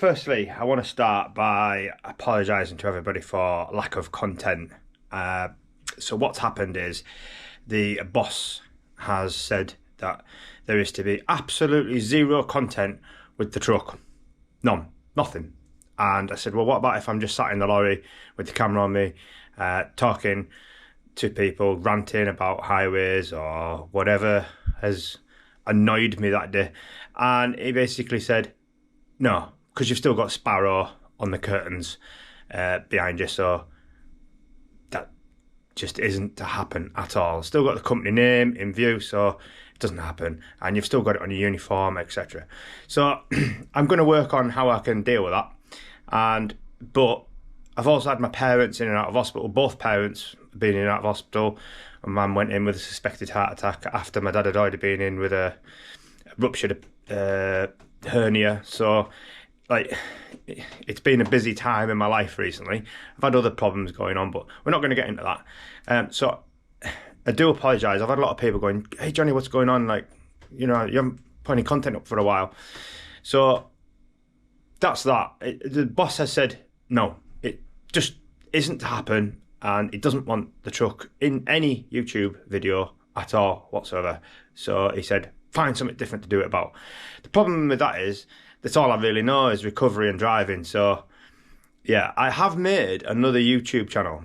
firstly, I want to start by apologising to everybody for lack of content. So what's happened is the boss has said that there is to be absolutely zero content with the truck. None, nothing. And I said, well, what about if I'm just sat in the lorry with the camera on me, talking to people, ranting about highways or whatever has annoyed me that day. And he basically said, no, because you've still got Sparrow on the curtains behind you, so that just isn't to happen at all. Still got the company name in view, so it doesn't happen. And you've still got it on your uniform, etc. So I'm going to work on how I can deal with that. But I've also had my parents in and out of hospital. Both parents have been in and out of hospital. My mum went in with a suspected heart attack after my dad had already been in with a ruptured hernia. So, like, it's been a busy time in my life recently. I've had other problems going on, but we're not going to get into that. So I do apologise. I've had a lot of people going, hey Johnny, what's going on? Like, you know, you haven't put any content up for a while. So that's that. The boss has said, no, it just isn't to happen, and it doesn't want the truck in any YouTube video at all whatsoever. So he said, find something different to do it about. The problem with that is, that's all I really know is recovery and driving. So yeah, I have made another YouTube channel,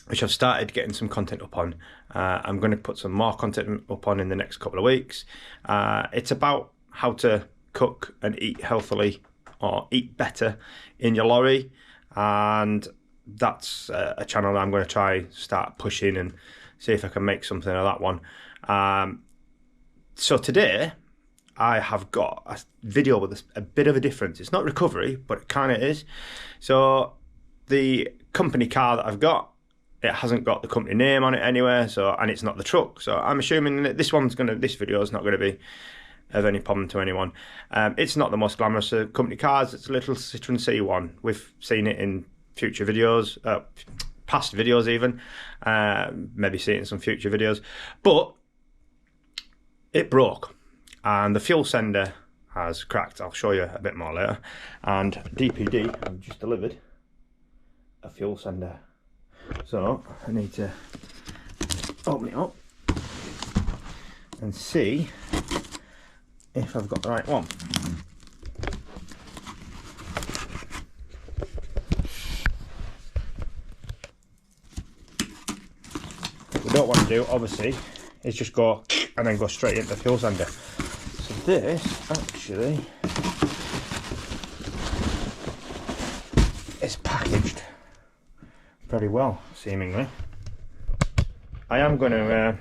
which I've started getting some content up on. I'm going to put some more content up on in the next couple of weeks. It's about how to cook and eat healthily or eat better in your lorry. And that's a channel that I'm going to try start pushing and see if I can make something of that one. So today I have got a video with a bit of a difference. It's not recovery, but it kind of is. So the company car that I've got, it hasn't got the company name on it anywhere, so, and it's not the truck. So I'm assuming that this video is not going to be of any problem to anyone. It's not the most glamorous of company cars. It's a little Citroen C1. We've seen it in future videos, past videos even, maybe see it in some future videos. But it broke, and the fuel sender has cracked. I'll show you a bit more later. And DPD have just delivered a fuel sender. So I need to open it up and see if I've got the right one. What we don't want to do, obviously, is just go and then go straight into the fuel sender. So this actually is packaged very well, seemingly. I am going to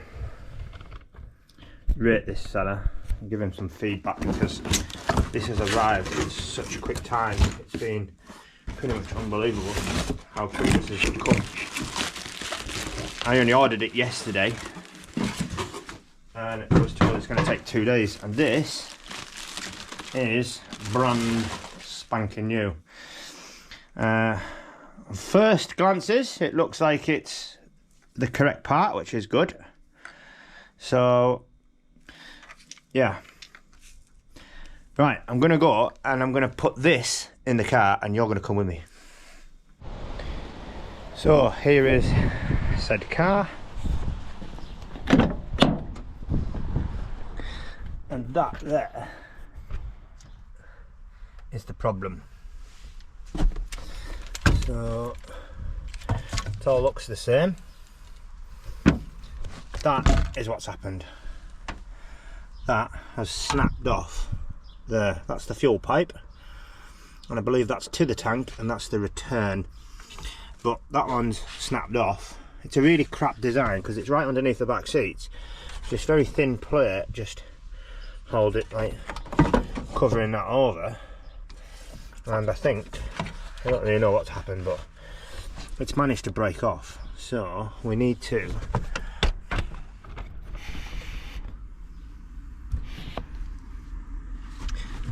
rate this seller and give him some feedback, because this has arrived in such a quick time. It's been pretty much unbelievable how quick this has come. I only ordered it yesterday and I was told it's going to take 2 days, and this is brand spanking new. First glances, it looks like it's the correct part, which is good. So yeah, right, I'm going to go and I'm going to put this in the car, and you're going to come with me. So here is said car, and that there is the problem. So it all looks the same. That is what's happened. That has snapped off there. That's the fuel pipe, and I believe that's to the tank, and that's the return. But that one's snapped off. It's a really crap design because it's right underneath the back seats. This very thin plate just hold it, like covering that over. And I don't really know what's happened, but it's managed to break off. So we need to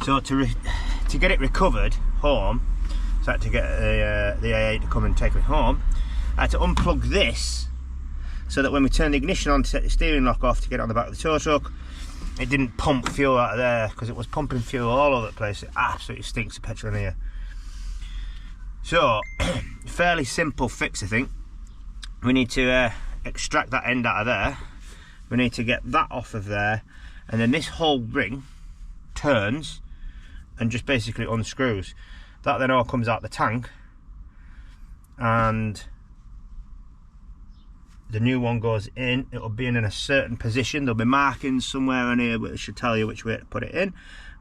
to get it recovered home, so I had to get the A8 to come and take me home. I had to unplug this so that when we turn the ignition on to set the steering lock off to get it on the back of the tow truck, it didn't pump fuel out of there, because it was pumping fuel all over the place. It absolutely stinks of petrol in here. So, fairly simple fix, I think. We need to extract that end out of there. We need to get that off of there, and then this whole ring turns and just basically unscrews. That then all comes out the tank, and the new one goes in. It'll be in a certain position. There'll be markings somewhere on here which should tell you which way to put it in,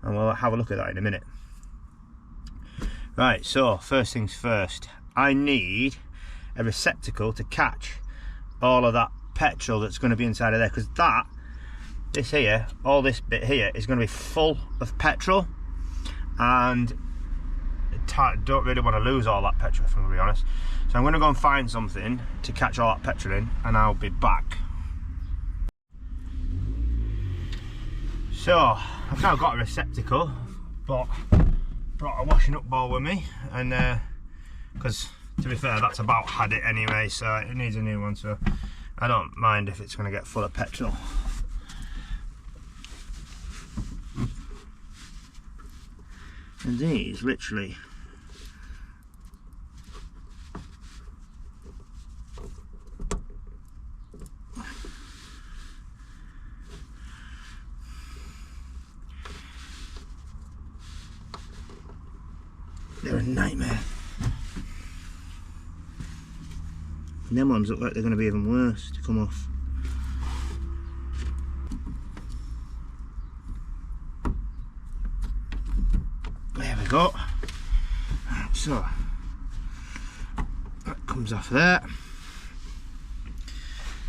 and we'll have a look at that in a minute. Right, so first things first, I need a receptacle to catch all of that petrol that's going to be inside of there, because this here, all this bit here is going to be full of petrol, and I don't really want to lose all that petrol, if I'm going to be honest. So I'm going to go and find something to catch all that petrol in, and I'll be back. So I've now got a receptacle, but brought a washing up bowl with me, and because to be fair, that's about had it anyway, so it needs a new one, so I don't mind if it's going to get full of petrol. And these literally they're a nightmare. And them ones look like they're going to be even worse to come off. There we go. So that comes off there.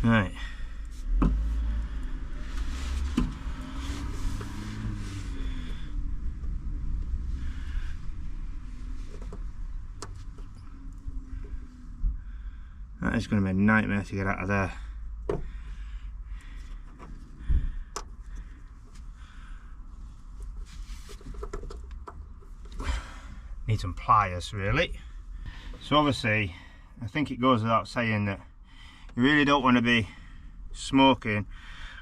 Right. That is going to be a nightmare to get out of there. Need some pliers really. So obviously, I think it goes without saying that you really don't want to be smoking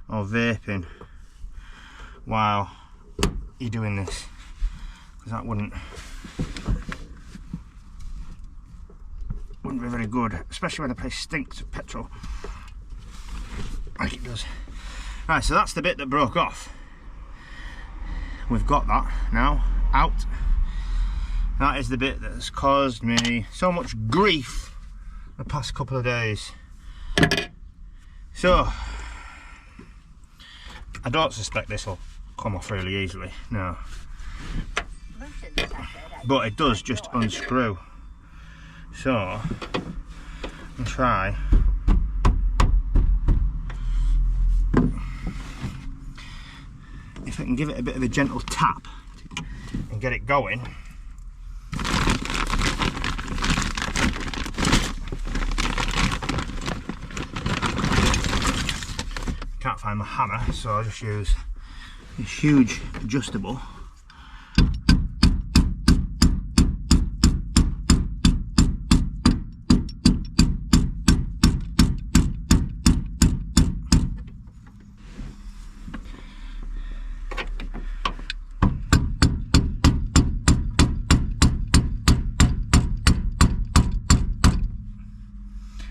or vaping while you're doing this, because that wouldn't be very good, especially when the place stinks of petrol like it does. Right, so that's the bit that broke off. We've got that now out. That is the bit that has caused me so much grief the past couple of days. So I don't suspect this will come off really easily, no, but it does just unscrew. So I'll try if I can give it a bit of a gentle tap and get it going. Can't find my hammer, so I'll just use this huge adjustable.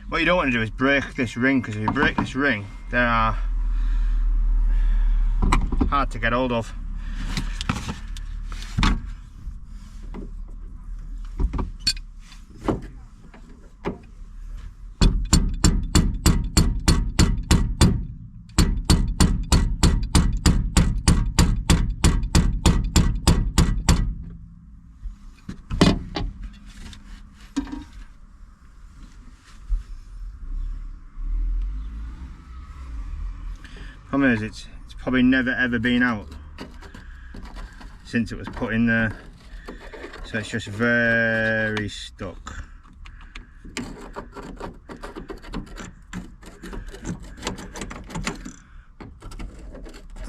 What you don't want to do is break this ring, because if you break this ring, they are hard to get hold of. Problem is, it's probably never ever been out since it was put in there, so it's just very stuck.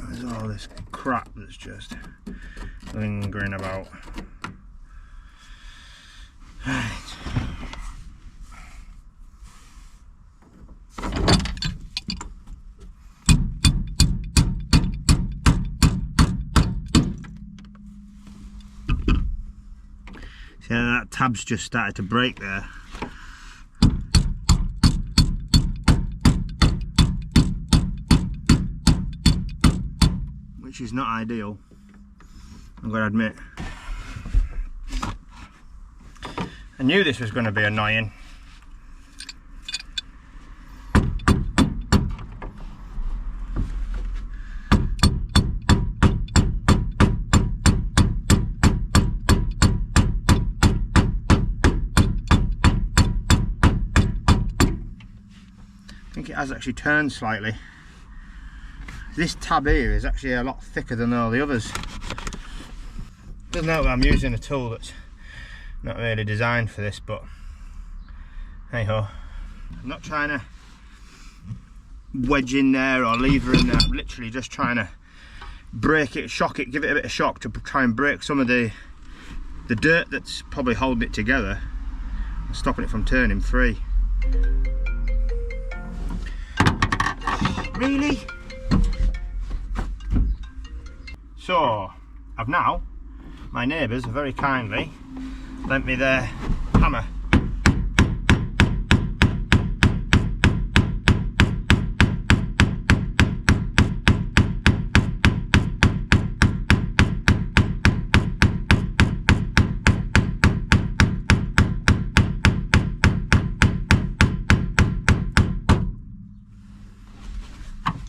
There's all this crap that's just lingering about. Right. See how that tab's just started to break there. Which is not ideal, I'm going to admit. I knew this was going to be annoying. I think it has actually turned slightly. This tab here is actually a lot thicker than all the others. Doesn't help that I'm using a tool that's not really designed for this, but hey ho. I'm not trying to wedge in there or lever in there. I'm literally just trying to break it, shock it, give it a bit of shock to try and break some of the dirt that's probably holding it together and stopping it from turning free. Really? So, I've now, my neighbours have very kindly lent me their hammer.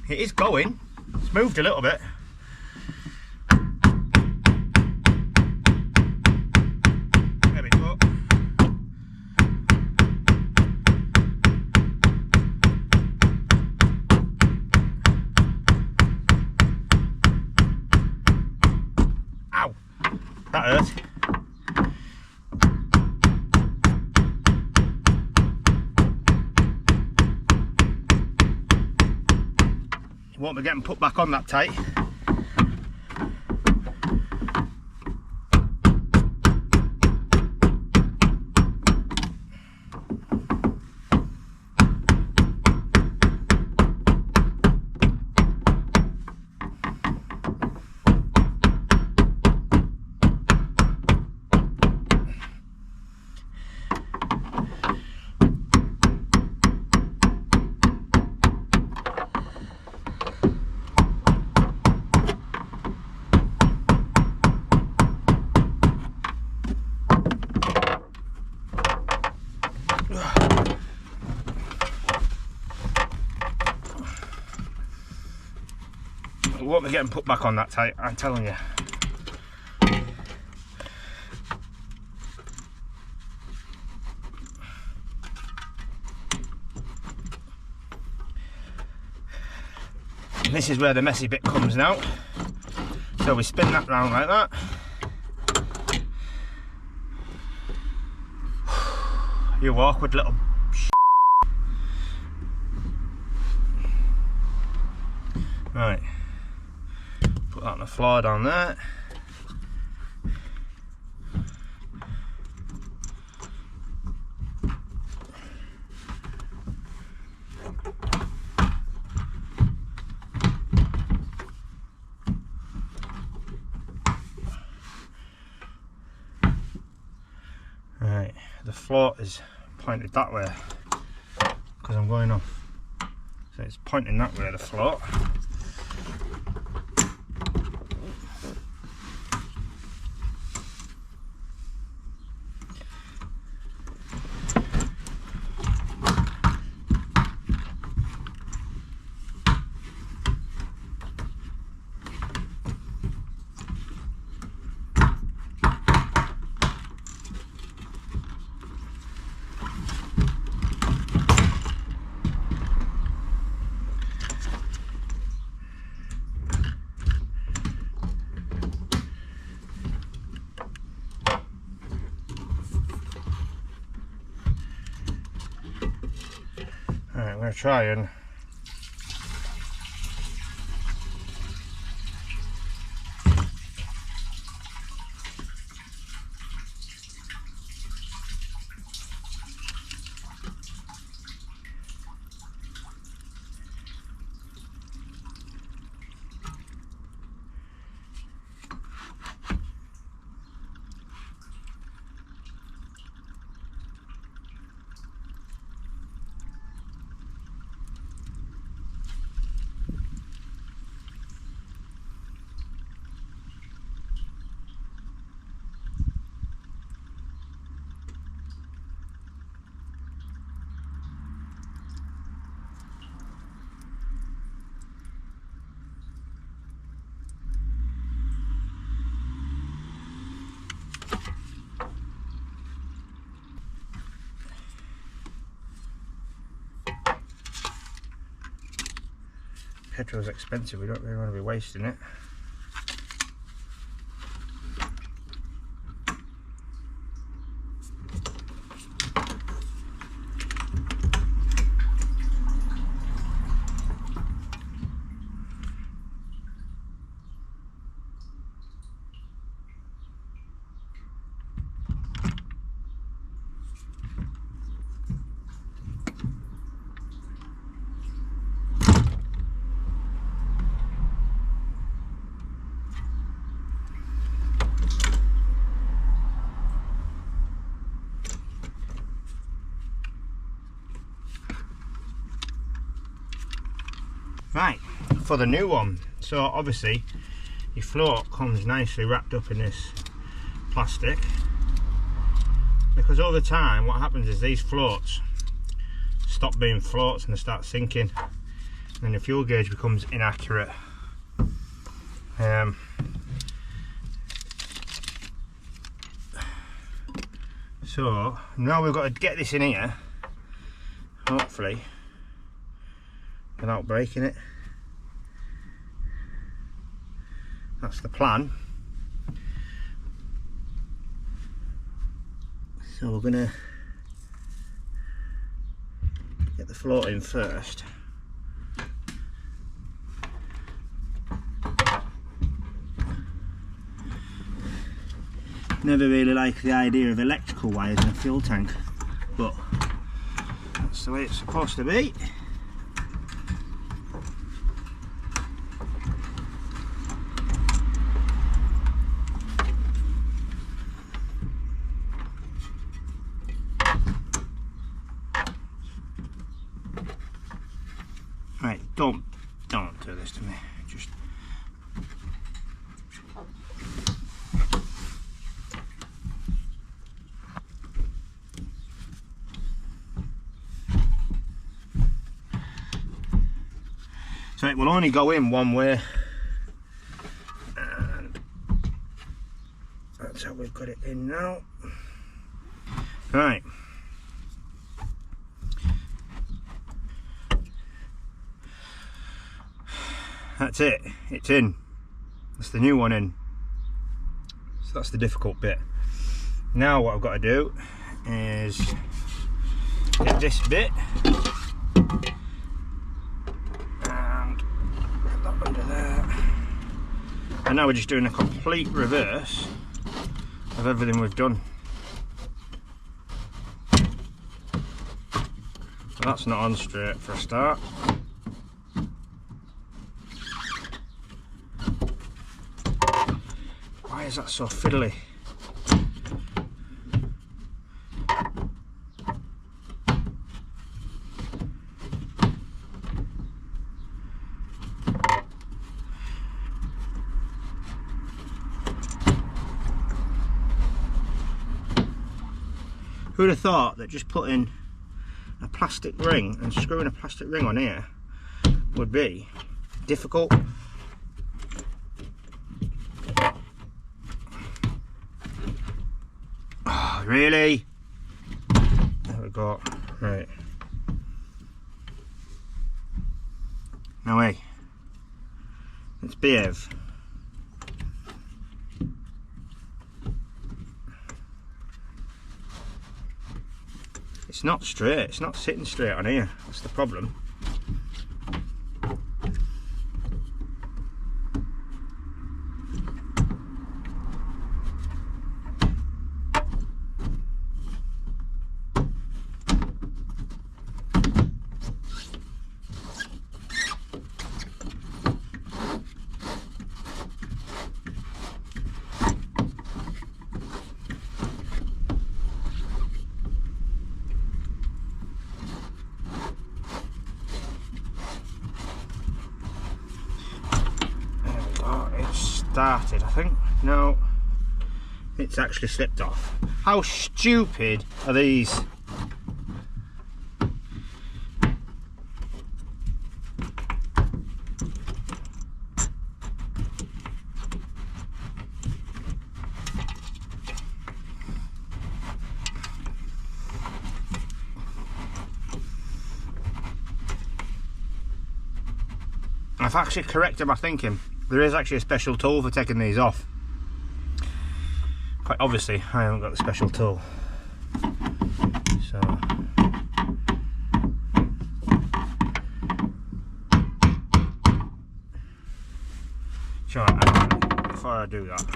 It is going, it's moved a little bit. There we go. Ow, that hurt. Won't be getting put back on that tight. It won't be getting put back on that tight, I'm telling you. And this is where the messy bit comes now. So we spin that round like that. You awkward little right. Put that on the floor down there. Right, the floor is pointed that way because I'm going off. So it's pointing that way, the floor. Alright, I'm going to try and Petrol's expensive, we don't really want to be wasting it. Right, for the new one, so obviously your float comes nicely wrapped up in this plastic, because over time what happens is these floats stop being floats and they start sinking, and the fuel gauge becomes inaccurate. So now we've got to get this in here, hopefully without breaking it. That's the plan. So we're gonna get the float in first. Never really liked the idea of electrical wires in a fuel tank, but that's the way it's supposed to be. Right, don't do this to me. Just so it will only go in one way, and that's how we've got it in now. Right. That's it, it's in. That's the new one in. So that's the difficult bit. Now what I've got to do is get this bit and put that under there. And now we're just doing a complete reverse of everything we've done. So that's not on straight for a start. Why is that so fiddly? Who'd have thought that just putting a plastic ring and screwing a plastic ring on here would be difficult? Really? There we go. Right. Now, hey, let's behave. It's not straight. It's not sitting straight on here. That's the problem. Started, I think. No, it's actually slipped off. How stupid are these? I've actually corrected my thinking. There is actually a special tool for taking these off. Quite obviously, I haven't got the special tool. So sure, before I do that,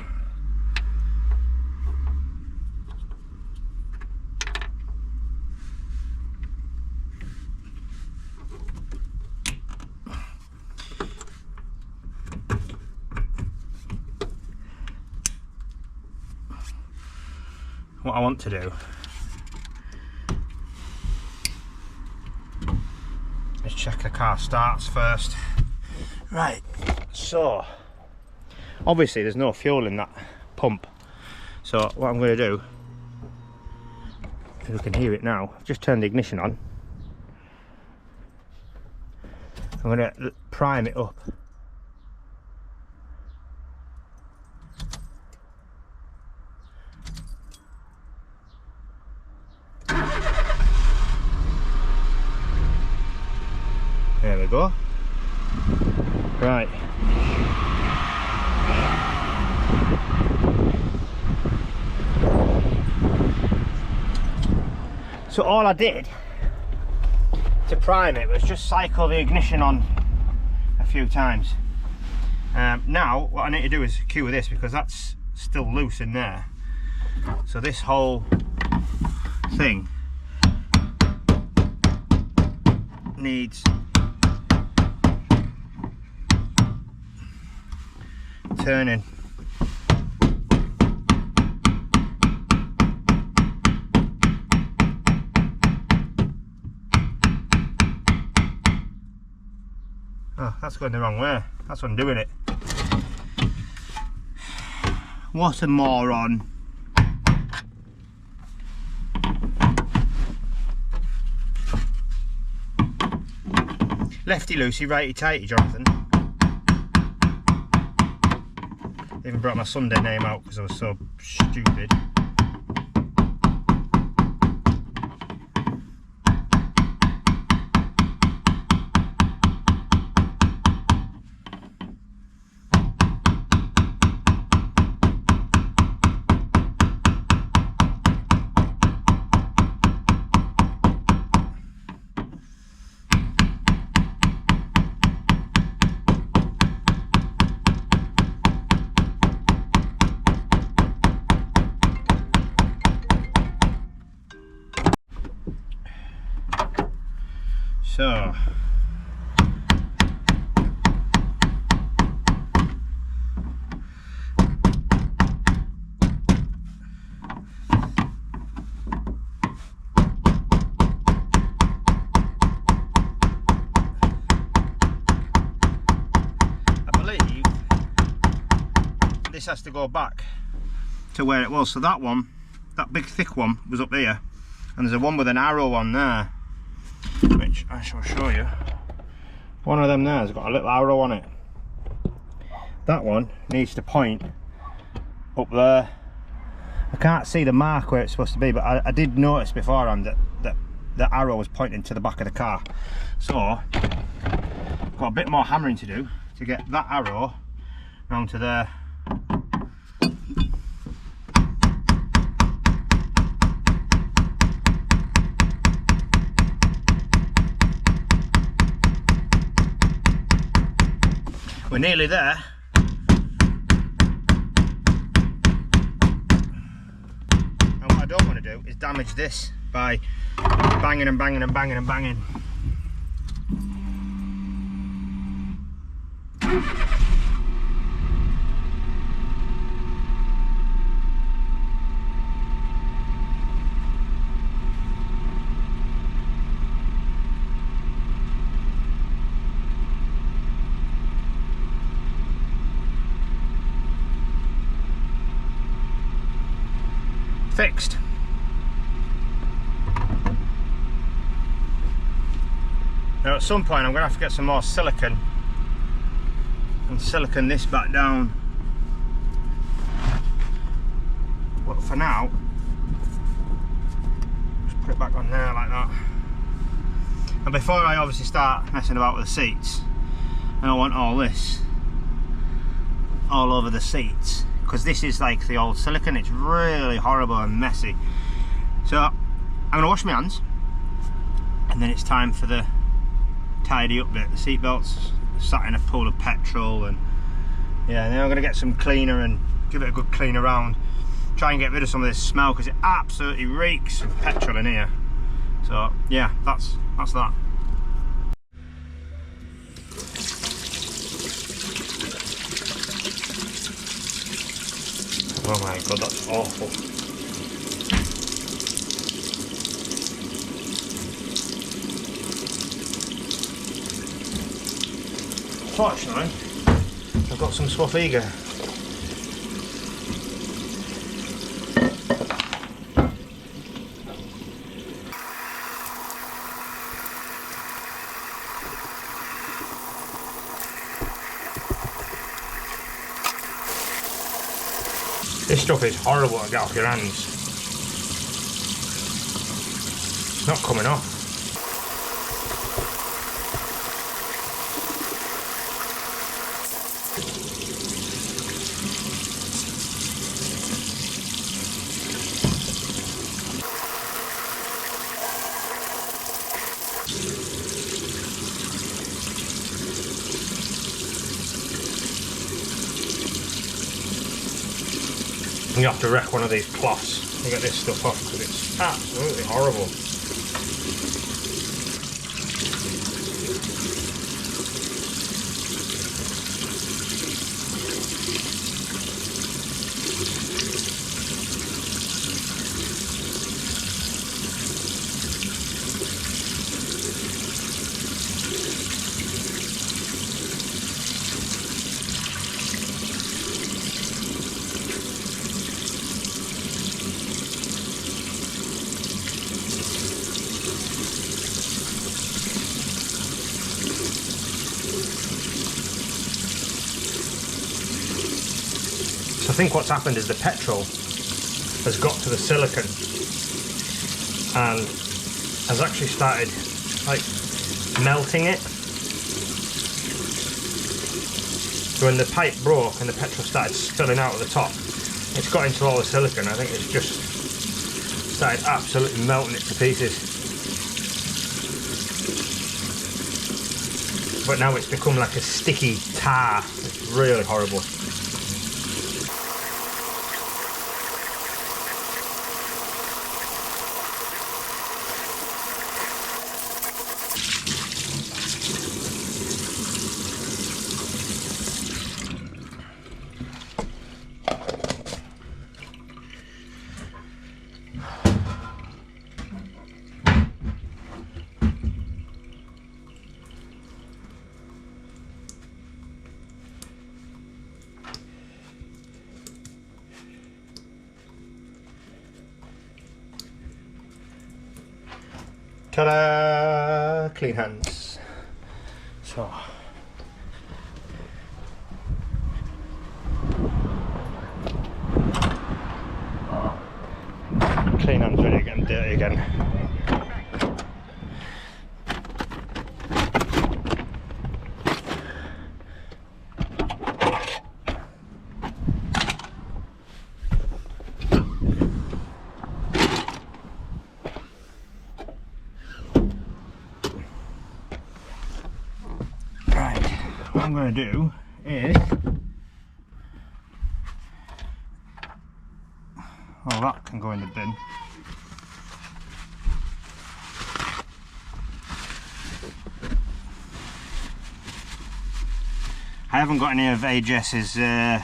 what I want to do is check the car starts first. Right, so obviously there's no fuel in that pump, so what I'm going to do, if you can hear it now, I've just turned the ignition on. I'm going to prime it up. There we go. Right. So all I did to prime it was just cycle the ignition on a few times. Now what I need to do is cue this, because that's still loose in there. So this whole thing needs turning. Oh, that's going the wrong way. That's undoing it. What a moron. Lefty loosey, righty tighty, Jonathan. Even brought my Sunday name out because I was so stupid. So I believe this has to go back to where it was. So that one, that big thick one, was up here, and there's a one with an arrow on there, which I shall show you. One of them there has got a little arrow on it. That one needs to point up there. I can't see the mark where it's supposed to be, but I did notice beforehand that the arrow was pointing to the back of the car. So I've got a bit more hammering to do to get that arrow round to there. We're nearly there. And what I don't want to do is damage this by banging and banging and banging and banging. Fixed. Now at some point I'm going to have to get some more silicone and silicone this back down, but for now just put it back on there like that. And before I obviously start messing about with the seats, and I want all this all over the seats, because this is like the old silicone. It's really horrible and messy. So I'm going to wash my hands, and then it's time for the tidy up bit. The seat belts sat in a pool of petrol, and yeah, now I'm going to get some cleaner and give it a good clean around, try and get rid of some of this smell, because it absolutely reeks of petrol in here. So yeah, that's that. Oh my god, that's awful. Fortunately, I've got some Swafiga. This stuff is horrible to get off your hands. It's not coming off. You have to wreck one of these cloths to get this stuff off, because it's absolutely horrible. I think what's happened is the petrol has got to the silicone and has actually started like melting it. So when the pipe broke and the petrol started spilling out of the top, it's got into all the silicone. I think it's just started absolutely melting it to pieces. But now it's become like a sticky tar. It's really horrible. Ta-da! Clean hands. So clean hands, ready to get them dirty again. What I'm going to do is, well, that can go in the bin. I haven't got any of AJS's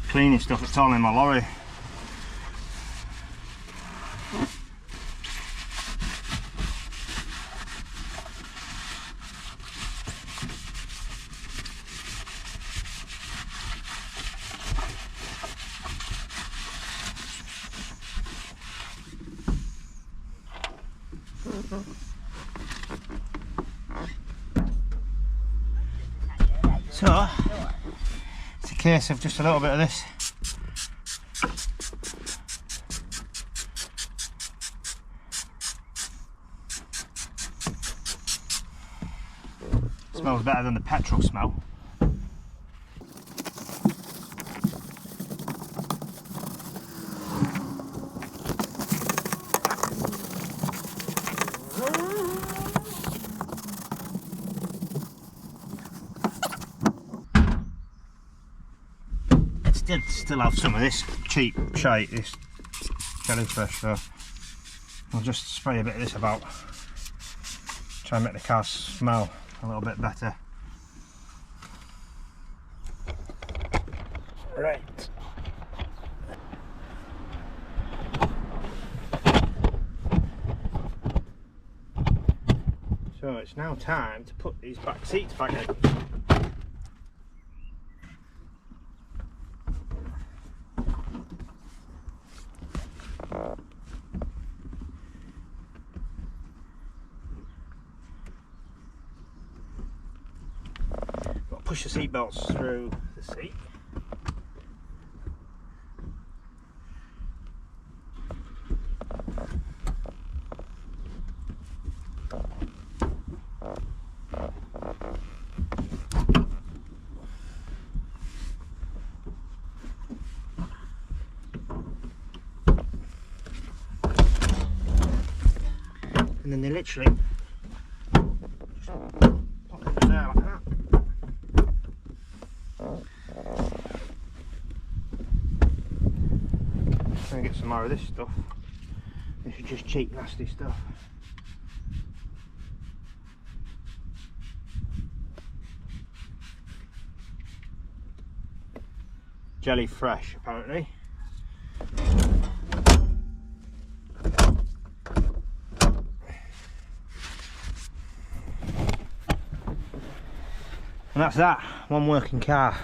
cleaning stuff at all in my lorry. So it's a case of just a little bit of this. Smells better than the petrol smell. Still have some of this cheap shite, this jellyfish, so I'll just spray a bit of this about, try and make the car smell a little bit better. Right. So it's now time to put these back seats back in. Push the seat belts through the seat. And then they literally just pop it there like that. Try and get some more of this stuff. This is just cheap, nasty stuff. Jelly fresh, apparently. And that's that, one working car.